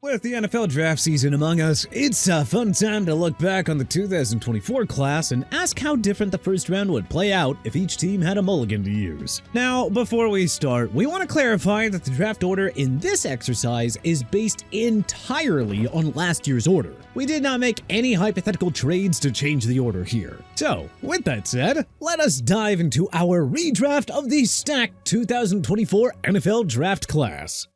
With the NFL draft season among us, it's a fun time to look back on the 2024 class and ask how different the first round would play out if each team had a mulligan to use. Now, before we start, we want to clarify that the draft order in this exercise is based entirely on last year's order. We did not make any hypothetical trades to change the order here. So, with that said, let us dive into our redraft of the stacked 2024 NFL draft class.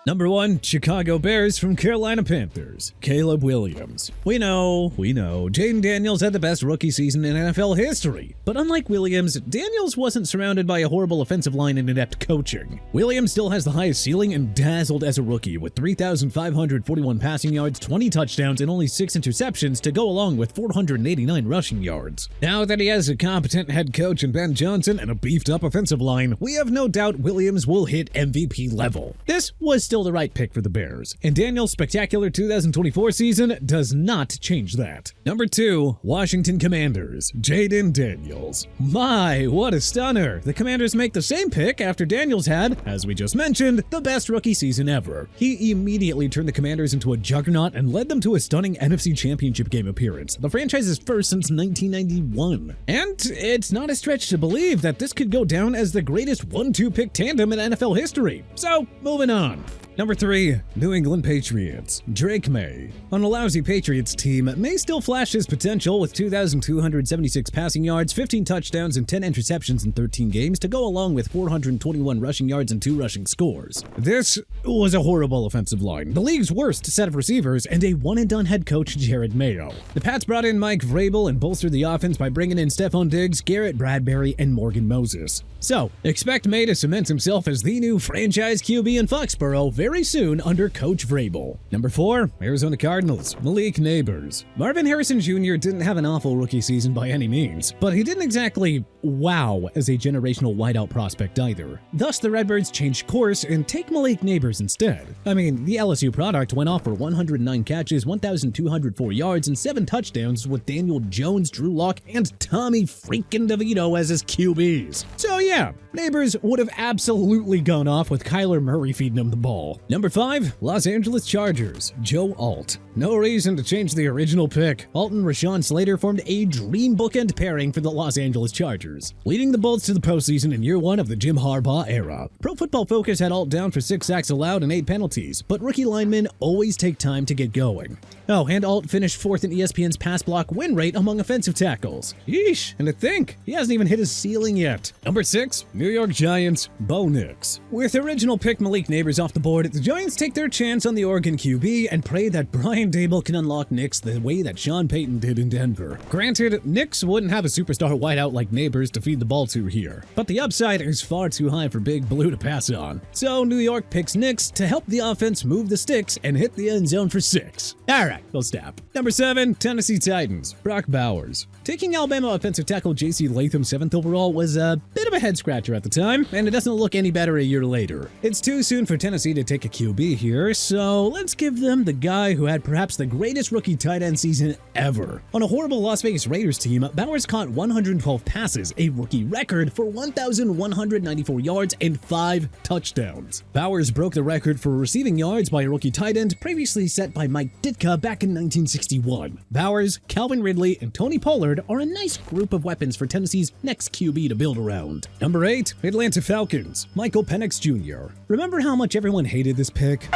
Number 1, Chicago Bears from Carolina Panthers, Caleb Williams. We know, Jaden Daniels had the best rookie season in NFL history. But unlike Williams, Daniels wasn't surrounded by a horrible offensive line and inept coaching. Williams still has the highest ceiling and dazzled as a rookie with 3,541 passing yards, 20 touchdowns, and only 6 interceptions to go along with 489 rushing yards. Now that he has a competent head coach in Ben Johnson and a beefed up offensive line, we have no doubt Williams will hit MVP level. This was still the right pick for the Bears, and Daniels' spectacular 2024 season does not change that. Number 2, Washington Commanders, Jaden Daniels. My, what a stunner! The Commanders make the same pick after Daniels had, as we just mentioned, the best rookie season ever. He immediately turned the Commanders into a juggernaut and led them to a stunning NFC Championship game appearance, the franchise's first since 1991. And it's not a stretch to believe that this could go down as the greatest 1-2 pick tandem in NFL history. So, moving on. Number 3, New England Patriots, Drake May. On a lousy Patriots team, May still flashed his potential with 2,276 passing yards, 15 touchdowns, and 10 interceptions in 13 games to go along with 421 rushing yards and 2 rushing scores. This was a horrible offensive line, the league's worst set of receivers, and a one-and-done head coach, Jared Mayo. The Pats brought in Mike Vrabel and bolstered the offense by bringing in Stephon Diggs, Garrett Bradbury, and Morgan Moses. So, expect May to cement himself as the new franchise QB in Foxborough very soon under Coach Vrabel. Number 4, Arizona Cardinals, Malik Neighbors. Marvin Harrison Jr. didn't have an awful rookie season by any means, but he didn't exactly wow as a generational wideout prospect either. Thus, the Redbirds changed course and take Malik Neighbors instead. I mean, the LSU product went off for 109 catches, 1,204 yards, and 7 touchdowns with Daniel Jones, Drew Lock, and Tommy freaking DeVito as his QBs. So yeah, Neighbors would have absolutely gone off with Kyler Murray feeding him the ball. Number 5, Los Angeles Chargers, Joe Alt. No reason to change the original pick. Alt and Rashawn Slater formed a dream bookend pairing for the Los Angeles Chargers, leading the Bolts to the postseason in year 1 of the Jim Harbaugh era. Pro Football Focus had Alt down for 6 sacks allowed and 8 penalties, but rookie linemen always take time to get going. Oh, and Alt finished 4th in ESPN's pass block win rate among offensive tackles. Yeesh, and to think, he hasn't even hit his ceiling yet. Number 6, New York Giants, Bo Nix. With original pick Malik Neighbors off the board, the Giants take their chance on the Oregon QB and pray that Brian Dable can unlock Nix the way that Sean Payton did in Denver. Granted, Nix wouldn't have a superstar wideout like Neighbors to feed the ball to here, but the upside is far too high for Big Blue to pass on. So New York picks Nix to help the offense move the sticks and hit the end zone for 6. Alright, we'll stop. Number 7, Tennessee Titans, Brock Bowers. Taking Alabama offensive tackle J.C. Latham 7th overall was a bit of a head scratcher at the time, and it doesn't look any better a year later. It's too soon for Tennessee to take a QB here, so let's give them the guy who had perhaps the greatest rookie tight end season ever. On a horrible Las Vegas Raiders team, Bowers caught 112 passes, a rookie record for 1,194 yards and 5 touchdowns. Bowers broke the record for receiving yards by a rookie tight end previously set by Mike Ditka back in 1961. Bowers, Calvin Ridley, and Tony Pollard are a nice group of weapons for Tennessee's next QB to build around. Number 8, Atlanta Falcons, Michael Penix Jr. Remember how much everyone hated this pick?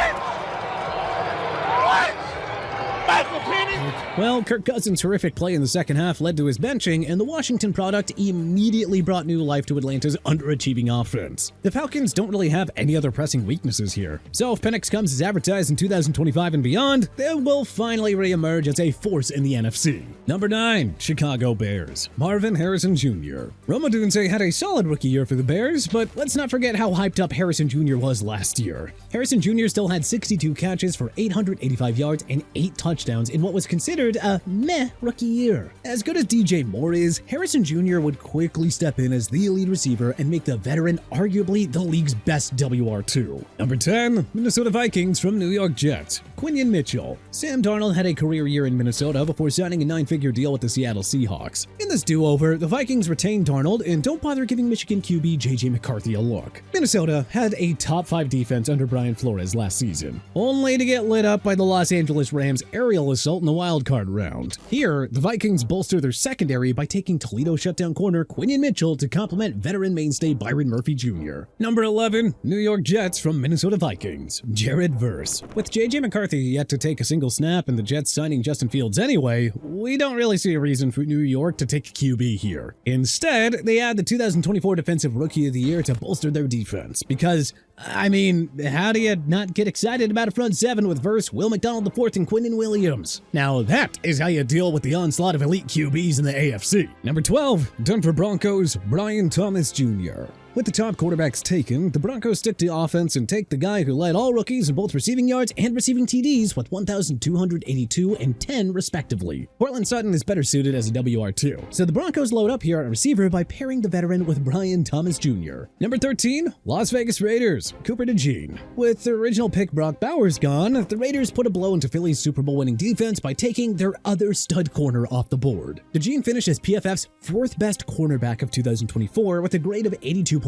Well, Kirk Cousins' horrific play in the second half led to his benching, and the Washington product immediately brought new life to Atlanta's underachieving offense. The Falcons don't really have any other pressing weaknesses here, so if Penix comes as advertised in 2025 and beyond, they will finally re-emerge as a force in the NFC. Number 9, Chicago Bears, Marvin Harrison Jr. Roma Odunze had a solid rookie year for the Bears, but let's not forget how hyped up Harrison Jr. was last year. Harrison Jr. still had 62 catches for 885 yards and 8 touchdowns in what was considered a meh rookie year. As good as DJ Moore is, Harrison Jr. would quickly step in as the lead receiver and make the veteran arguably the league's best WR2. Number 10, Minnesota Vikings from New York Jets, Quinion Mitchell. Sam Darnold had a career year in Minnesota before signing a 9-figure deal with the Seattle Seahawks. In this do-over, the Vikings retained Darnold and don't bother giving Michigan QB J.J. McCarthy a look. Minnesota had a top 5 defense under Brian Flores last season, only to get lit up by the Los Angeles Rams' aerial assault in the wildcard round. Here, the Vikings bolster their secondary by taking Toledo shutdown corner Quinion Mitchell to complement veteran mainstay Byron Murphy Jr. Number 11, New York Jets from Minnesota Vikings, Jared Verse. With J.J. McCarthy yet to take a single snap and the Jets signing Justin Fields anyway, we don't really see a reason for New York to take QB here. Instead, they add the 2024 Defensive Rookie of the Year to bolster their defense because, I mean, how do you not get excited about a front seven with Verse, Will McDonald IV, and Quinnen Williams? Now that is how you deal with the onslaught of elite QBs in the AFC. Number 12, Denver Broncos, Brian Thomas Jr. With the top quarterbacks taken, the Broncos stick to offense and take the guy who led all rookies in both receiving yards and receiving TDs with 1,282 and 10 respectively. Cortland Sutton is better suited as a WR2, so the Broncos load up here at receiver by pairing the veteran with Brian Thomas Jr. Number 13, Las Vegas Raiders, Cooper DeJean. With their original pick Brock Bowers gone, the Raiders put a blow into Philly's Super Bowl winning defense by taking their other stud corner off the board. DeJean finished as PFF's 4th best cornerback of 2024 with a grade of 82.7.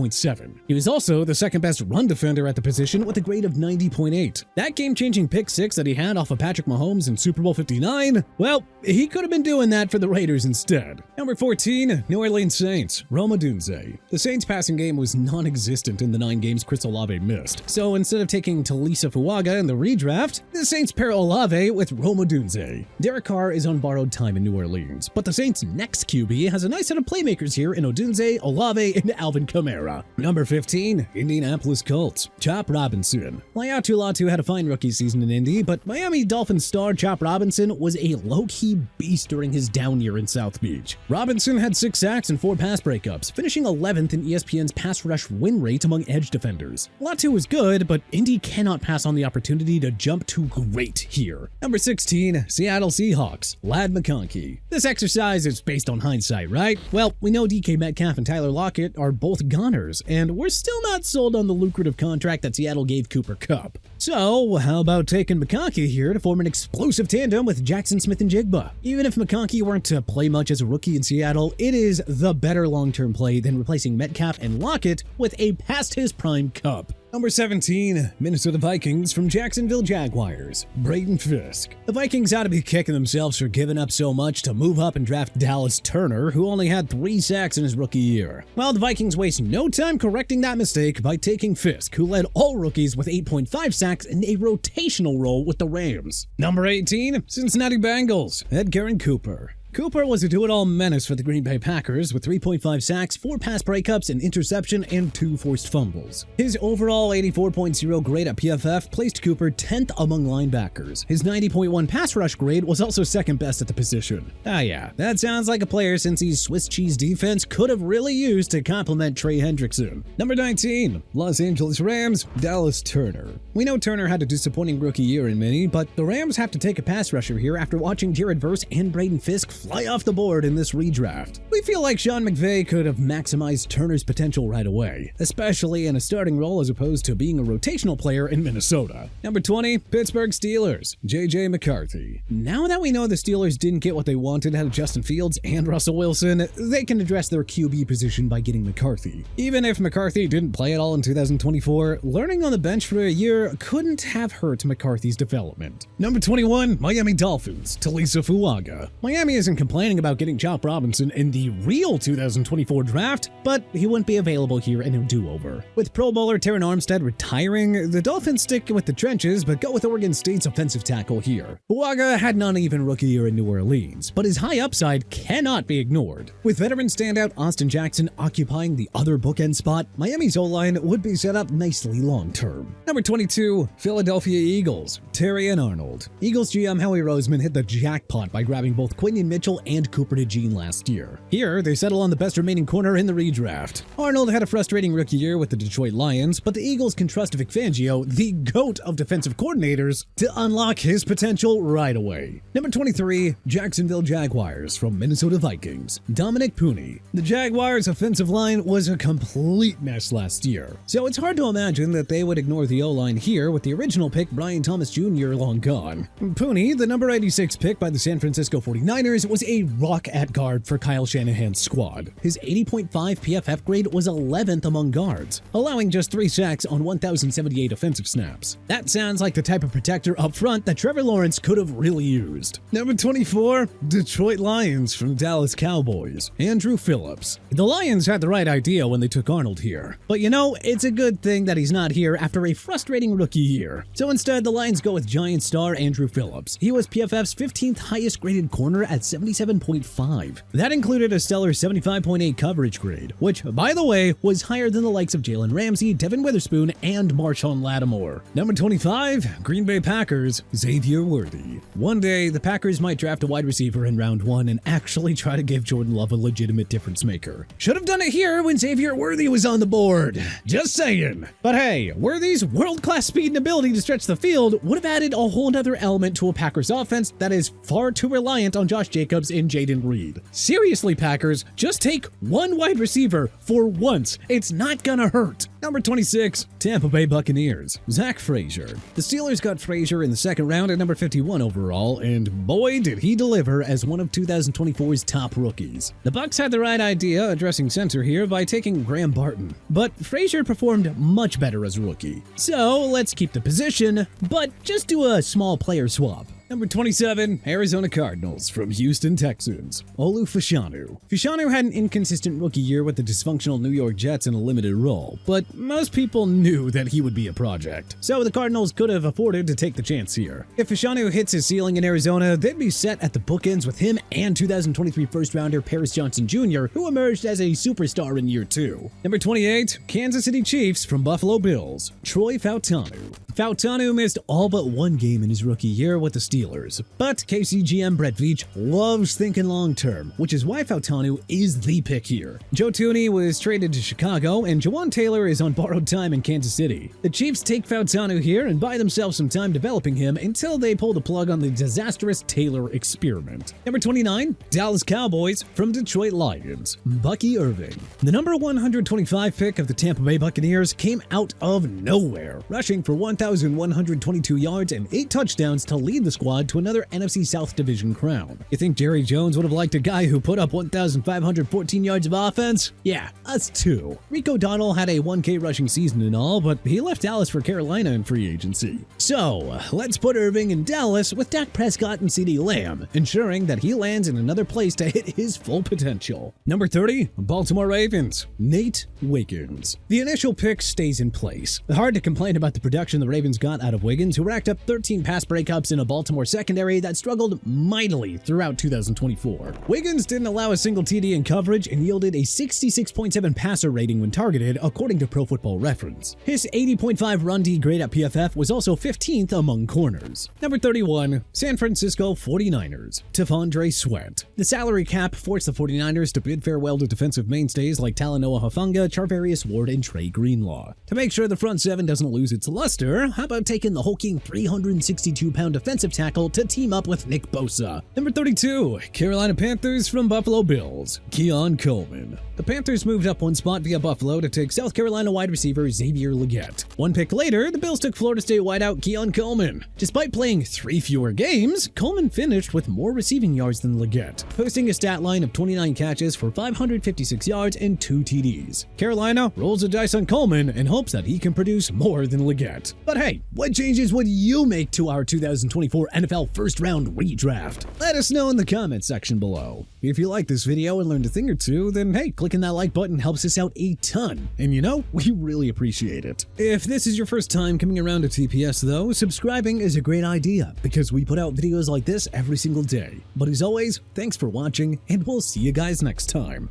He was also the 2nd best run defender at the position with a grade of 90.8. That game-changing pick 6 that he had off of Patrick Mahomes in Super Bowl 59, well, he could have been doing that for the Raiders instead. Number 14, New Orleans Saints, Rome Odunze. The Saints passing game was non-existent in the 9 games Chris Olave missed, so instead of taking Talisa Fuaga in the redraft, the Saints pair Olave with Rome Odunze. Derek Carr is on borrowed time in New Orleans, but the Saints' next QB has a nice set of playmakers here in Odunze, Olave, and Alvin Kamara. Number 15, Indianapolis Colts, Chop Robinson. Laiatu Latu had a fine rookie season in Indy, but Miami Dolphins star Chop Robinson was a low-key beast during his down year in South Beach. Robinson had 6 sacks and 4 pass breakups, finishing 11th in ESPN's pass rush win rate among edge defenders. Latu was good, but Indy cannot pass on the opportunity to jump to great here. Number 16, Seattle Seahawks, Ladd McConkey. This exercise is based on hindsight, right? Well, we know DK Metcalf and Tyler Lockett are both gone, and we're still not sold on the lucrative contract that Seattle gave Cooper Kupp. So, how about taking McConkey here to form an explosive tandem with Jackson Smith and Jigba? Even if McConkey weren't to play much as a rookie in Seattle, it is the better long-term play than replacing Metcalf and Lockett with a past-his-prime Kupp. Number 17, Minnesota Vikings from Jacksonville Jaguars, Braden Fisk. The Vikings ought to be kicking themselves for giving up so much to move up and draft Dallas Turner, who only had 3 sacks in his rookie year. Well, the Vikings waste no time correcting that mistake by taking Fisk, who led all rookies with 8.5 sacks in a rotational role with the Rams. Number 18, Cincinnati Bengals, Edgar Cooper. Cooper was a do-it-all menace for the Green Bay Packers with 3.5 sacks, 4 pass breakups, an interception, and 2 forced fumbles. His overall 84.0 grade at PFF placed Cooper 10th among linebackers. His 90.1 pass rush grade was also 2nd best at the position. Ah yeah, that sounds like a player Cincy's Swiss cheese defense could have really used to complement Trey Hendrickson. Number 19, Los Angeles Rams, Dallas Turner. We know Turner had a disappointing rookie year in many, but the Rams have to take a pass rusher here after watching Jared Verse and Braden Fisk fly off the board in this redraft. We feel like Sean McVay could have maximized Turner's potential right away, especially in a starting role as opposed to being a rotational player in Minnesota. Number 20, Pittsburgh Steelers, J.J. McCarthy. Now that we know the Steelers didn't get what they wanted out of Justin Fields and Russell Wilson, they can address their QB position by getting McCarthy. Even if McCarthy didn't play at all in 2024, learning on the bench for a year couldn't have hurt McCarthy's development. Number 21, Miami Dolphins, Talisa Fuaga. Miami isn't complaining about getting Chop Robinson in the real 2024 draft, but he wouldn't be available here in a do-over. With Pro Bowler Terran Armstead retiring, the Dolphins stick with the trenches but go with Oregon State's offensive tackle here. Fuaga had not even rookie year in New Orleans, but his high upside cannot be ignored. With veteran standout Austin Jackson occupying the other bookend spot, Miami's O-line would be set up nicely long-term. Number 22, Philadelphia Eagles, Terrion Arnold. Eagles GM Howie Roseman hit the jackpot by grabbing both Quinion Mitchell Mitchell and Cooper to Gene last year. Here, they settle on the best remaining corner in the redraft. Arnold had a frustrating rookie year with the Detroit Lions, but the Eagles can trust Vic Fangio, the GOAT of defensive coordinators, to unlock his potential right away. Number 23, Jacksonville Jaguars from Minnesota Vikings, Dominic Pooney. The Jaguars' offensive line was a complete mess last year, so it's hard to imagine that they would ignore the O-line here with the original pick Brian Thomas Jr. long gone. Pooney, the number 86 pick by the San Francisco 49ers, was a rock at guard for Kyle Shanahan's squad. His 80.5 PFF grade was 11th among guards, allowing just 3 sacks on 1,078 offensive snaps. That sounds like the type of protector up front that Trevor Lawrence could have really used. Number 24, Detroit Lions from Dallas Cowboys, Andrew Phillips. The Lions had the right idea when they took Arnold here, but you know, it's a good thing that he's not here after a frustrating rookie year. So instead, the Lions go with Giants star Andrew Phillips. He was PFF's 15th highest graded corner at 77.5. That included a stellar 75.8 coverage grade, which, by the way, was higher than the likes of Jalen Ramsey, Devin Witherspoon, and Marshawn Lattimore. Number 25, Green Bay Packers, Xavier Worthy. One day, the Packers might draft a wide receiver in round 1 and actually try to give Jordan Love a legitimate difference maker. Should have done it here when Xavier Worthy was on the board. Just saying. But hey, Worthy's world-class speed and ability to stretch the field would have added a whole other element to a Packers offense that is far too reliant on Josh Jacobs and Jaden Reed. Seriously, Packers, just take one wide receiver for once. It's not gonna hurt. Number 26, Tampa Bay Buccaneers, Zach Frazier. The Steelers got Frazier in the second round at number 51 overall, and boy did he deliver as one of 2024's top rookies. The Bucs had the right idea addressing center here by taking Graham Barton, but Frazier performed much better as a rookie. So let's keep the position, but just do a small player swap. Number 27, Arizona Cardinals from Houston Texans, Olu Fashanu. Fashanu had an inconsistent rookie year with the dysfunctional New York Jets in a limited role, but most people knew that he would be a project, so the Cardinals could have afforded to take the chance here. If Fashanu hits his ceiling in Arizona, they'd be set at the bookends with him and 2023 first-rounder Paris Johnson Jr., who emerged as a superstar in year 2. Number 28, Kansas City Chiefs from Buffalo Bills, Troy Fautanu. Fautanu missed all but one game in his rookie year with the Steelers, but KCGM Brett Veach loves thinking long-term, which is why Fautanu is the pick here. Joe Thuney was traded to Chicago, and Jawan Taylor is on borrowed time in Kansas City. The Chiefs take Fautanu here and buy themselves some time developing him until they pull the plug on the disastrous Taylor experiment. Number 29, Dallas Cowboys from Detroit Lions, Bucky Irving. The number 125 pick of the Tampa Bay Buccaneers came out of nowhere, rushing for 1,122 yards and 8 touchdowns to lead the squad to another NFC South Division crown. You think Jerry Jones would have liked a guy who put up 1,514 yards of offense? Yeah, us too. Rico Donnell had a 1K rushing season and all, but he left Dallas for Carolina in free agency. So, let's put Irving in Dallas with Dak Prescott and CeeDee Lamb, ensuring that he lands in another place to hit his full potential. Number 30, Baltimore Ravens, Nate Wiggins. The initial pick stays in place. Hard to complain about the production the Ravens got out of Wiggins, who racked up 13 pass breakups in a Baltimore secondary that struggled mightily throughout 2024. Wiggins didn't allow a single TD in coverage and yielded a 66.7 passer rating when targeted, according to Pro Football Reference. His 80.5 run D grade at PFF was also 15th among corners. Number 31, San Francisco 49ers, T'Vondre Sweat. The salary cap forced the 49ers to bid farewell to defensive mainstays like Talanoa Hufanga, Charvarius Ward, and Trey Greenlaw. To make sure the front seven doesn't lose its luster, how about taking the hulking 362-pound defensive tackle to team up with Nick Bosa? Number 32, Carolina Panthers from Buffalo Bills, Keon Coleman. The Panthers moved up one spot via Buffalo to take South Carolina wide receiver Xavier Legette. One pick later, the Bills took Florida State wideout Keon Coleman. Despite playing 3 fewer games, Coleman finished with more receiving yards than Legette, posting a stat line of 29 catches for 556 yards and 2 TDs. Carolina rolls the dice on Coleman and hopes that he can produce more than Legette. But hey, what changes would you make to our 2024 NFL first round redraft? Let us know in the comments section below. If you like this video and learned a thing or two, then hey, clicking that like button helps us out a ton. And you know, we really appreciate it. If this is your first time coming around to TPS though, subscribing is a great idea because we put out videos like this every single day. But as always, thanks for watching and we'll see you guys next time.